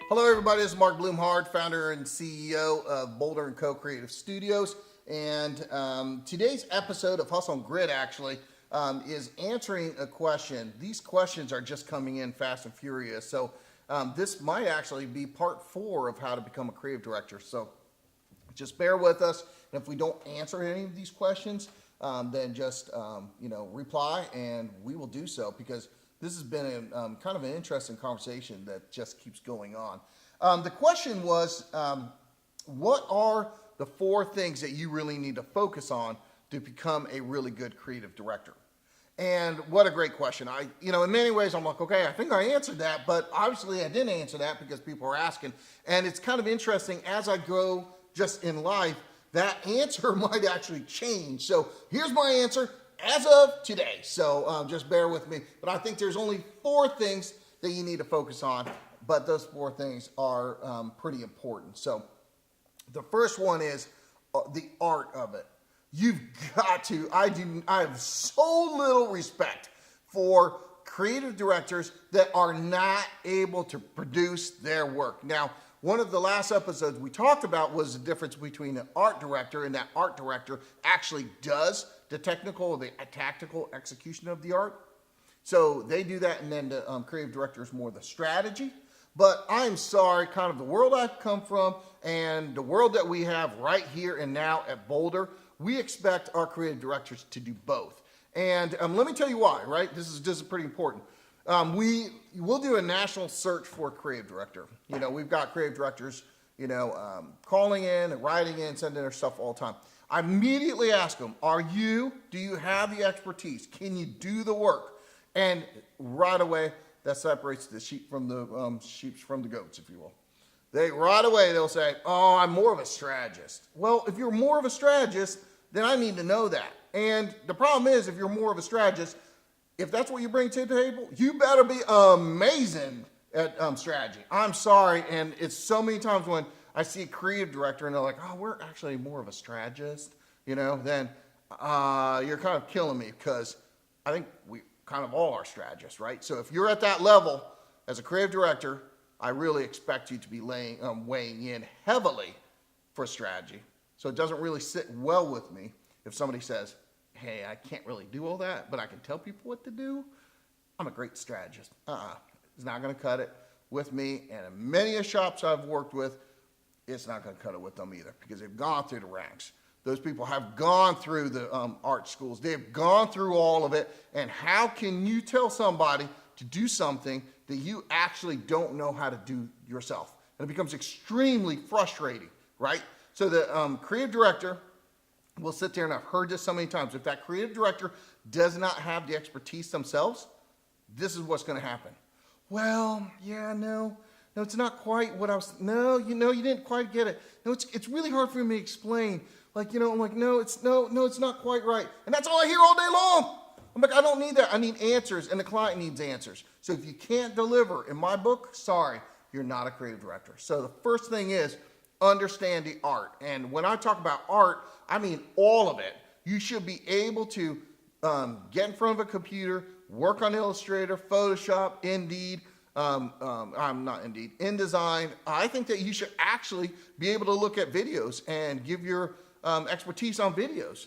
Hello everybody, this is Mark Bloomhard, founder and CEO of Boulder & Co. Creative Studios. And today's episode of Hustle and Grit actually is answering a question. These questions are just coming in fast and furious. So this might actually be part 4 of how to become a creative director. So just bear with us. And if we don't answer any of these questions, then just reply and we will do so, because this has been kind of an interesting conversation that just keeps going on. The question was, what are the 4 things that you really need to focus on to become a really good creative director? And what a great question. In many ways, I'm like, okay, I think I answered that, but obviously I didn't answer that because people are asking. And it's kind of interesting, as I go just in life, that answer might actually change. So here's my answer as of today. So just bear with me. But I think there's only 4 things that you need to focus on, but those 4 things are pretty important. So the first one is the art of it. You've got to, I have so little respect for creative directors that are not able to produce their work. Now, one of the last episodes we talked about was the difference between an art director, and that art director actually does the technical or the tactical execution of the art. So they do that, and then the creative director is more the strategy. But I'm sorry, kind of the world I've come from and the world that we have right here and now at Boulder, we expect our creative directors to do both. And let me tell you why, right? This is pretty important. We'll do a national search for a creative director. We've got creative directors, calling in and writing in, sending their stuff all the time. I immediately ask them, do you have the expertise? Can you do the work? And right away, that separates the sheep from the goats, if you will. They'll say, oh, I'm more of a strategist. Well, if you're more of a strategist, then I need to know that. And the problem is, if you're more of a strategist, if that's what you bring to the table, you better be amazing at strategy. I'm sorry, and it's so many times when I see a creative director and they're like, oh, we're actually more of a strategist, then you're kind of killing me, because I think we kind of all are strategists, right? So if you're at that level as a creative director, I really expect you to be weighing in heavily for strategy. So it doesn't really sit well with me if somebody says, hey, I can't really do all that, but I can tell people what to do. I'm a great strategist. It's not going to cut it with me. And in many shops I've worked with, it's not going to cut it with them either, because they've gone through the ranks. Those people have gone through the art schools. They've gone through all of it. And how can you tell somebody to do something that you actually don't know how to do yourself? And it becomes extremely frustrating, right? So the creative director will sit there, and I've heard this so many times. If that creative director does not have the expertise themselves, this is what's going to happen. Well, yeah, no, it's not quite what I was. No, you didn't quite get it. No, it's really hard for me to explain. I'm like, no, it's not quite right. And that's all I hear all day long. I'm like, I don't need that. I need answers, and the client needs answers. So if you can't deliver, in my book, sorry, you're not a creative director. So the first thing is understand the art. And when I talk about art, I mean all of it. You should be able to get in front of a computer, work on Illustrator, Photoshop, Indeed, InDesign. I think that you should actually be able to look at videos and give your expertise on videos.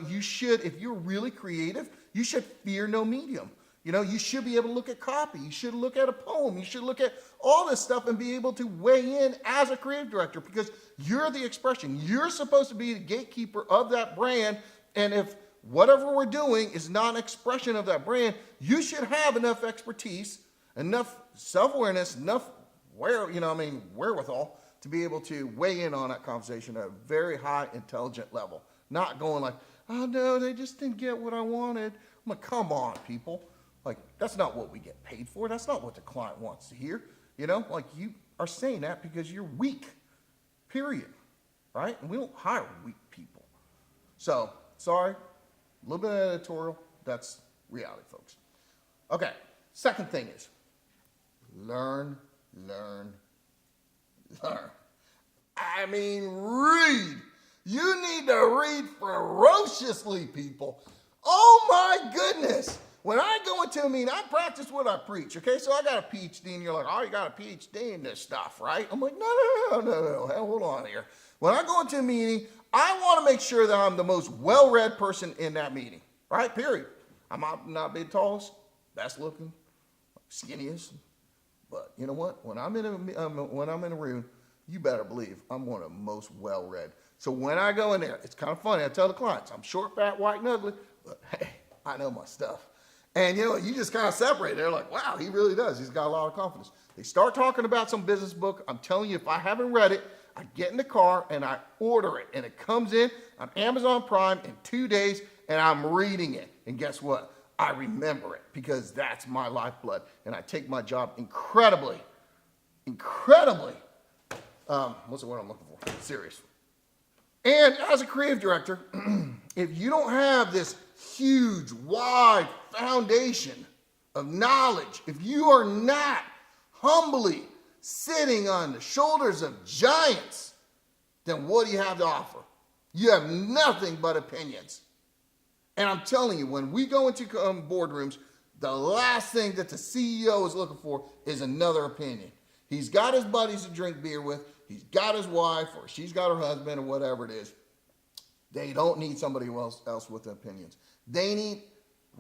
You should, if you're really creative, you should fear no medium. You should be able to look at copy. You should look at a poem. You should look at all this stuff and be able to weigh in as a creative director, because you're the expression. You're supposed to be the gatekeeper of that brand. And if whatever we're doing is not an expression of that brand, you should have enough expertise, enough self-awareness, enough wherewithal to be able to weigh in on that conversation at a very high intelligent level. Not going like, oh no, they just didn't get what I wanted. I'm like, come on, people. That's not what we get paid for. That's not what the client wants to hear. You are saying that because you're weak, period, right? And we don't hire weak people. So, sorry, a little bit of editorial. That's reality, folks. Okay, second thing is learn. I mean, read. You need to read ferociously, people. Oh my goodness. when I go into a meeting, I practice what I preach, okay? So I got a PhD, and you're like, oh, you got a PhD in this stuff, right? I'm like, no. Hell, hold on here. When I go into a meeting, I want to make sure that I'm the most well-read person in that meeting, right? Period. I'm not the tallest, best looking, skinniest, but you know what? When I'm in a room, you better believe I'm one of the most well-read. So when I go in there, it's kind of funny. I tell the clients, I'm short, fat, white, and ugly, but hey, I know my stuff. And you just kind of separate. They're like, wow, he really does. He's got a lot of confidence. They start talking about some business book. I'm telling you, if I haven't read it, I get in the car and I order it. And it comes in on Amazon Prime in 2 days, and I'm reading it. And guess what? I remember it because that's my lifeblood. And I take my job incredibly, what's the word I'm looking for? Serious. And as a creative director, if you don't have this huge, wide foundation of knowledge, if you are not humbly sitting on the shoulders of giants, then what do you have to offer? You have nothing but opinions. And I'm telling you, when we go into boardrooms, the last thing that the CEO is looking for is another opinion. He's got his buddies to drink beer with. He's got his wife, or she's got her husband, or whatever it is. They don't need somebody else with opinions. They need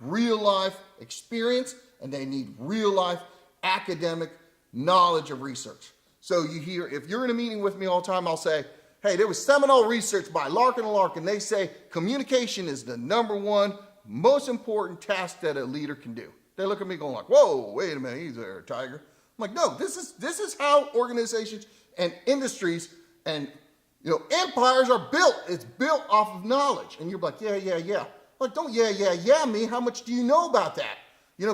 real life experience, and they need real life academic knowledge of research. So you hear, if you're in a meeting with me all the time, I'll say, hey, there was seminal research by Larkin and Larkin. They say communication is the #1 most important task that a leader can do. They look at me going like, whoa, wait a minute, he's there, Tiger. I'm like, no, this is how organizations and industries and empires are built. It's built off of knowledge. And you're like, yeah. Like, don't yeah me. How much do you know about that?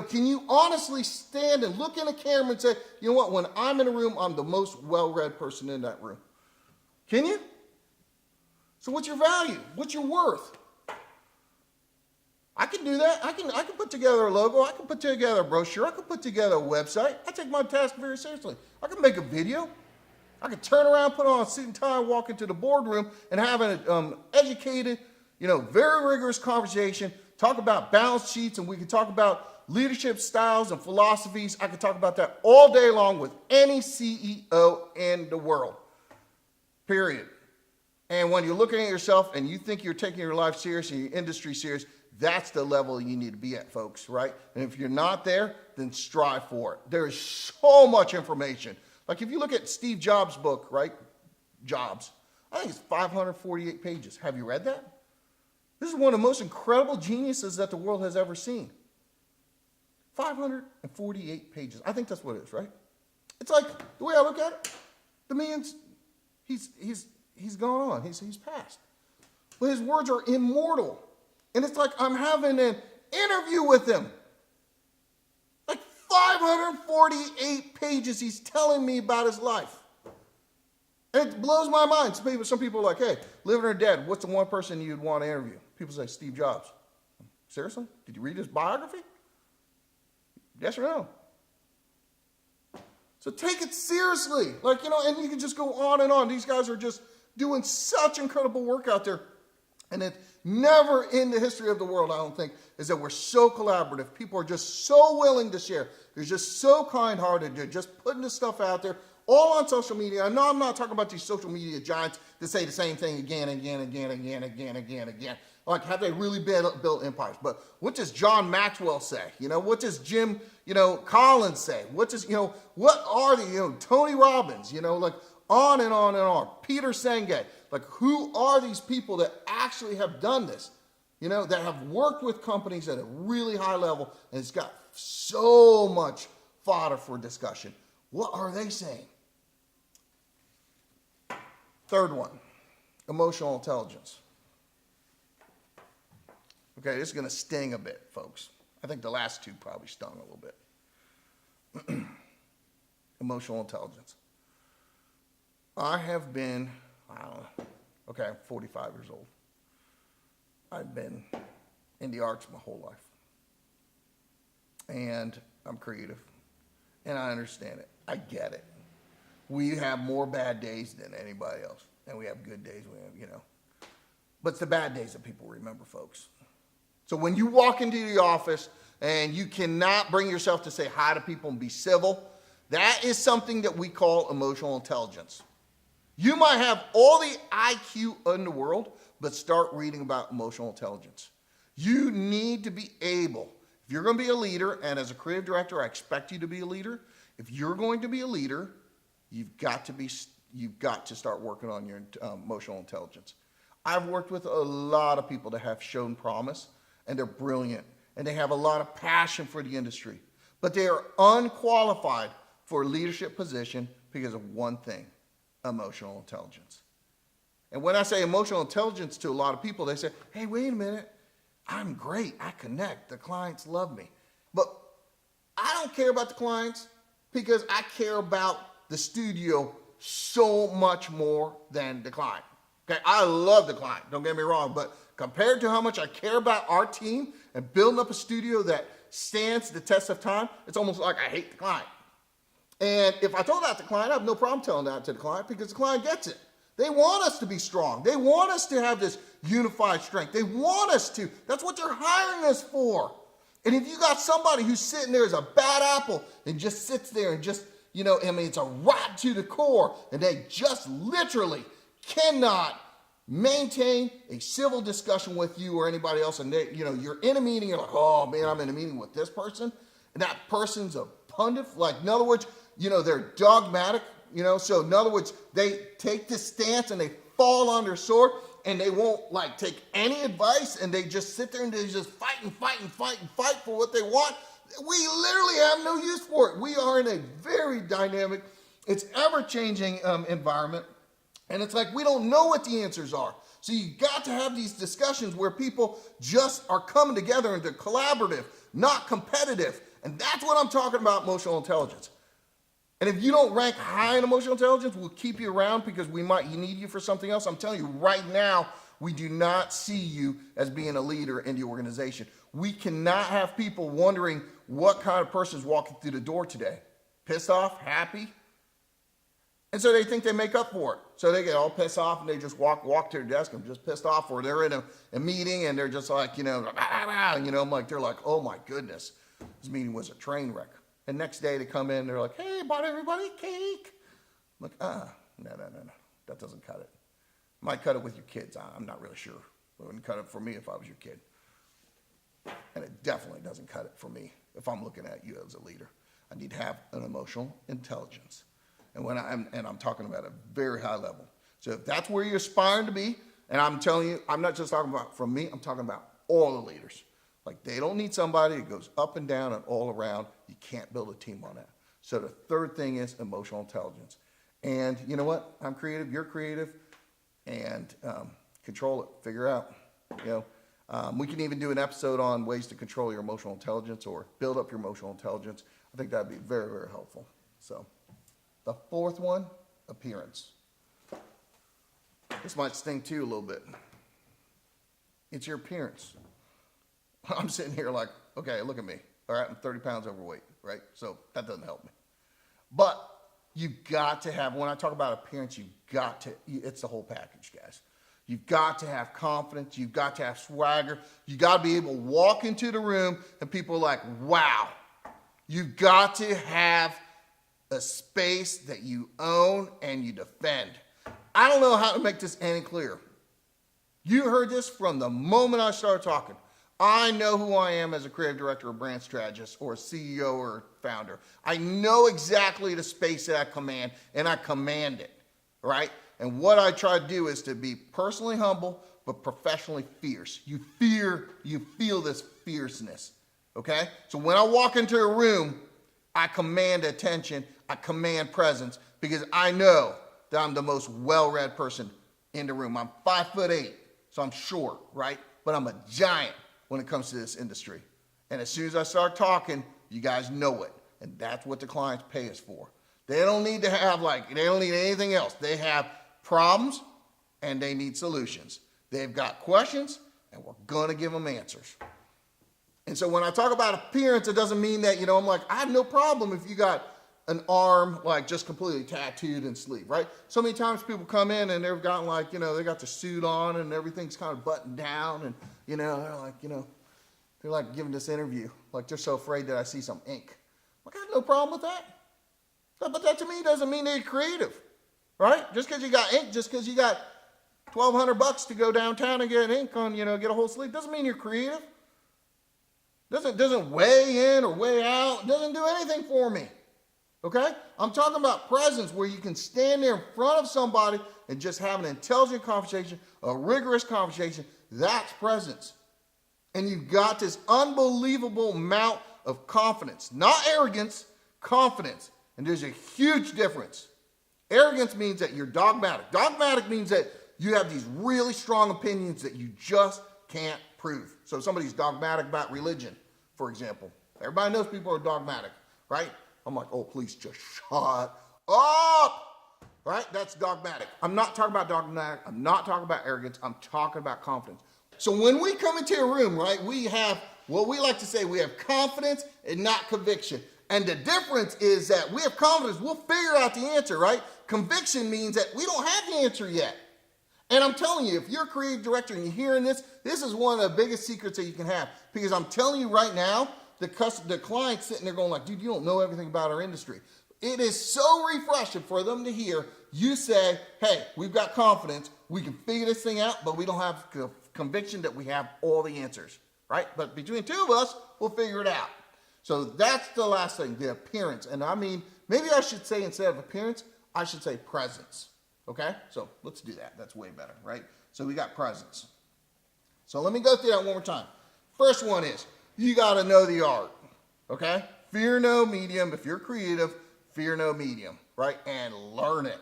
Can you honestly stand and look in a camera and say, you know what, when I'm in a room, I'm the most well-read person in that room? Can you? So what's your value? What's your worth? I can do that. I can put together a logo. I can put together a brochure. I can put together a website. I take my task very seriously. I can make a video. I can turn around, put on a suit and tie, walk into the boardroom, and have an educated, very rigorous conversation, talk about balance sheets, and we can talk about leadership styles and philosophies. I can talk about that all day long with any CEO in the world, period. And when you're looking at yourself and you think you're taking your life serious and your industry serious, that's the level you need to be at, folks, right? And if you're not there, then strive for it. There is so much information. Like if you look at Steve Jobs' book, right? Jobs. I think it's 548 pages. Have you read that? This is one of the most incredible geniuses that the world has ever seen. 548 pages. I think that's what it is, right? It's like, the way I look at it, the man's, he's gone on. He's passed. But his words are immortal. And it's like I'm having an interview with him. Like 548 pages he's telling me about his life. And it blows my mind. Some people are like, hey, living or dead, what's the one person you'd want to interview? People say Steve Jobs. Seriously? Did you read his biography? Yes or no? So take it seriously. And you can just go on and on. These guys are just doing such incredible work out there. And it never in the history of the world, I don't think, is that we're so collaborative. People are just so willing to share. They're just so kind-hearted. They're just putting this stuff out there, all on social media. I know I'm not talking about these social media giants that say the same thing again. Like, have they really built empires? But what does John Maxwell say? What does Jim, Collins say? What does, what are the, Tony Robbins, like on and on and on. Peter Senge. Like, who are these people that actually have done this? That have worked with companies at a really high level, and it's got so much fodder for discussion. What are they saying? Third one, emotional intelligence. Okay, this is going to sting a bit, folks. I think the last two probably stung a little bit. Emotional intelligence. I have been, I'm 45 years old. I've been in the arts my whole life. And I'm creative. And I understand it. I get it. We have more bad days than anybody else. And we have good days, But it's the bad days that people remember, folks. So when you walk into the office, and you cannot bring yourself to say hi to people and be civil. That is something that we call emotional intelligence. You might have all the IQ in the world, but start reading about emotional intelligence. You need to be able, if you're going to be a leader, and as a creative director, I expect you to be a leader. If you're going to be a leader, you've got to start working on your emotional intelligence. I've worked with a lot of people that have shown promise, and they're brilliant, and they have a lot of passion for the industry, but they are unqualified for a leadership position because of one thing: emotional intelligence. And when I say emotional intelligence to a lot of people, they say, hey, wait a minute, I'm great, I connect, the clients love me. But I don't care about the clients because I care about the studio so much more than the client. Okay, I love the client, don't get me wrong, but compared to how much I care about our team and building up a studio that stands the test of time, it's almost like I hate the client. And if I told that to the client, I have no problem telling that to the client because the client gets it. They want us to be strong. They want us to have this unified strength. They want us to. That's what they're hiring us for. And if you got somebody who's sitting there as a bad apple and just sits there and just, it's a rot to the core, and they just literally cannot maintain a civil discussion with you or anybody else, and you're in a meeting, you're like, oh man, I'm in a meeting with this person, and that person's a pundit. Like, in other words, they're dogmatic, so in other words, they take this stance and they fall on their sword, and they won't take any advice, and they just sit there and they just fight for what they want. We literally have no use for it. We are in a very dynamic, it's ever-changing environment, and it's like we don't know what the answers are. So you got to have these discussions where people just are coming together and they're collaborative, not competitive. And that's what I'm talking about, emotional intelligence. And if you don't rank high in emotional intelligence, we'll keep you around because we might need you for something else. I'm telling you right now, we do not see you as being a leader in the organization. We cannot have people wondering what kind of person is walking through the door today. Pissed off, happy. And so they think they make up for it. So they get all pissed off and they just walk to their desk and just pissed off, or they're in a meeting and they're just like, I'm like, they're like, oh my goodness, this meeting was a train wreck. And next day they come in, they're like, hey, bought everybody cake. I'm like, no, that doesn't cut it. Might cut it with your kids. I'm not really sure. It wouldn't cut it for me if I was your kid. And it definitely doesn't cut it for me if I'm looking at you as a leader. I need to have an emotional intelligence. And I'm talking about a very high level. So if that's where you're aspiring to be, and I'm telling you, I'm not just talking about from me, I'm talking about all the leaders. Like, they don't need somebody that goes up and down and all around. You can't build a team on that. So the third thing is emotional intelligence. And you know what? I'm creative, you're creative, and control it, figure out. We can even do an episode on ways to control your emotional intelligence or build up your emotional intelligence. I think that'd be very, very helpful. So the fourth one, appearance. This might sting too a little bit. It's your appearance. I'm sitting here like, okay, look at me. All right, I'm 30 pounds overweight, right? So that doesn't help me. But you've got to have, when I talk about appearance, it's the whole package, guys. You've got to have confidence. You've got to have swagger. You got to be able to walk into the room and people are like, wow. You've got to have a space that you own and you defend. I don't know how to make this any clearer. You heard this from the moment I started talking. I know who I am as a creative director or brand strategist or a CEO or founder. I know exactly the space that I command, and I command it, right? And what I try to do is to be personally humble, but professionally fierce. You feel this fierceness, okay? So when I walk into a room, I command attention, I command presence, because I know that I'm the most well-read person in the room. I'm 5'8", so I'm short, right? But I'm a giant when it comes to this industry. And as soon as I start talking, you guys know it. And that's what the clients pay us for. They don't need to have they don't need anything else. They have problems and they need solutions. They've got questions and we're gonna give them answers. And so when I talk about appearance, it doesn't mean that, I'm like, I have no problem if you got an arm just completely tattooed and sleeve, right? So many times people come in and they've got they got the suit on and everything's kind of buttoned down and, they're like, they're like giving this interview, like they're so afraid that I see some ink. I got no problem with that. But that to me doesn't mean they're creative, right? Just because you got ink, just because you got $1,200 to go downtown and get ink on, get a whole sleeve, doesn't mean you're creative. Doesn't weigh in or weigh out. Doesn't do anything for me. Okay? I'm talking about presence, where you can stand there in front of somebody and just have an intelligent conversation, a rigorous conversation. That's presence. And you've got this unbelievable amount of confidence. Not arrogance, confidence. And there's a huge difference. Arrogance means that you're dogmatic. Dogmatic means that you have these really strong opinions that you just can't prove. So somebody's dogmatic about religion, for example. Everybody knows people are dogmatic, right? I'm like, oh, please just shut up, right? That's dogmatic. I'm not talking about dogmatic. I'm not talking about arrogance. I'm talking about confidence. So when we come into a room, right, we have what we like to say, we have confidence and not conviction. And the difference is that we have confidence. We'll figure out the answer, right? Conviction means that we don't have the answer yet. And I'm telling you, if you're a creative director and you're hearing this, this is one of the biggest secrets that you can have. Because I'm telling you right now, the client's sitting there going like, dude, you don't know everything about our industry. It is so refreshing for them to hear you say, hey, we've got confidence. We can figure this thing out, but we don't have conviction that we have all the answers, right? But between the two of us, we'll figure it out. So that's the last thing, the appearance. And I mean, maybe I should say instead of appearance, I should say presence. Okay? So let's do that. That's way better, right? So we got presence. So let me go through that one more time. First one is, you got to know the art. Okay? Fear no medium. If you're creative, fear no medium, right? And learn it.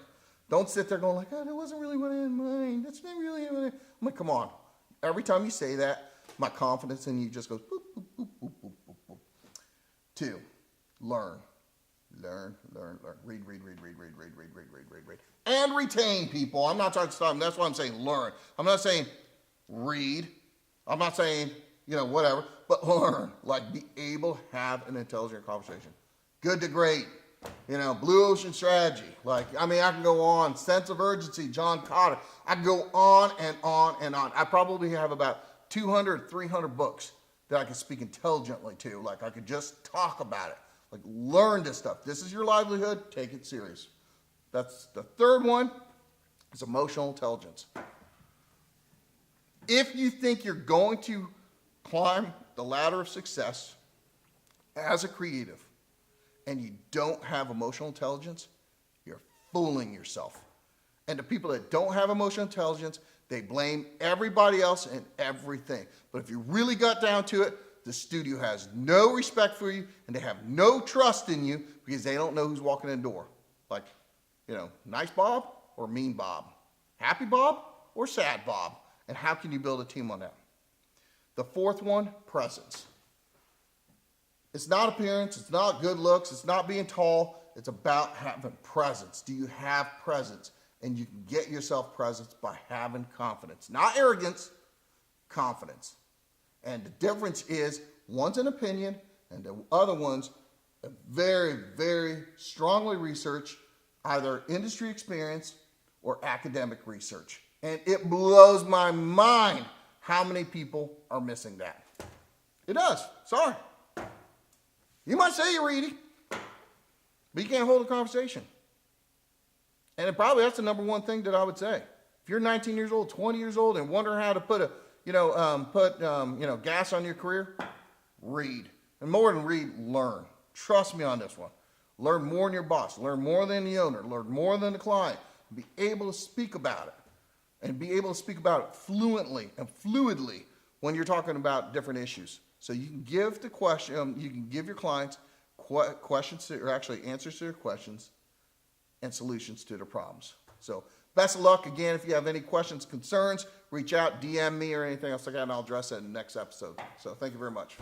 Don't sit there going like, oh, that wasn't really what I had in mind. That's not really what I'm like, come on. Every time you say that, my confidence in you just goes boop, boop, boop, boop, boop, boop, boop. 2, learn. Learn. Read. And retain, people. I'm not talking to stop. That's why I'm saying learn. I'm not saying read. I'm not saying, whatever. But learn. Like, be able to have an intelligent conversation. Good to great. Blue ocean strategy. Like, I can go on. Sense of urgency, John Cotter. I can go on and on and on. I probably have about 200, 300 books that I can speak intelligently to. Like, I could just talk about it. Like, learn this stuff. This is your livelihood. Take it serious. That's the third one. Is emotional intelligence. If you think you're going to climb the ladder of success as a creative and you don't have emotional intelligence, you're fooling yourself. And the people that don't have emotional intelligence, they blame everybody else and everything. But if you really got down to it, the studio has no respect for you and they have no trust in you because they don't know who's walking in the door. Like, nice Bob or mean Bob? Happy Bob or sad Bob? And how can you build a team on that? The fourth one, presence. It's not appearance. It's not good looks. It's not being tall. It's about having presence. Do you have presence? And you can get yourself presence by having confidence. Not arrogance, confidence. And the difference is one's an opinion and the other one's a very, very strongly researched, either industry experience or academic research. And it blows my mind how many people are missing that. It does. Sorry. You might say you're reading, but you can't hold a conversation. And that's the number one thing that I would say. If you're 19 years old, 20 years old, and wondering how to put gas on your career, read. And more than read, learn. Trust me on this one. Learn more than your boss. Learn more than the owner. Learn more than the client. Be able to speak about it. And be able to speak about it fluently and fluidly when you're talking about different issues. So you can give the question, you can give your clients questions or actually answers to their questions and solutions to their problems. So best of luck. Again, if you have any questions, concerns, reach out, DM me or anything else like that, and I'll address it in the next episode. So thank you very much.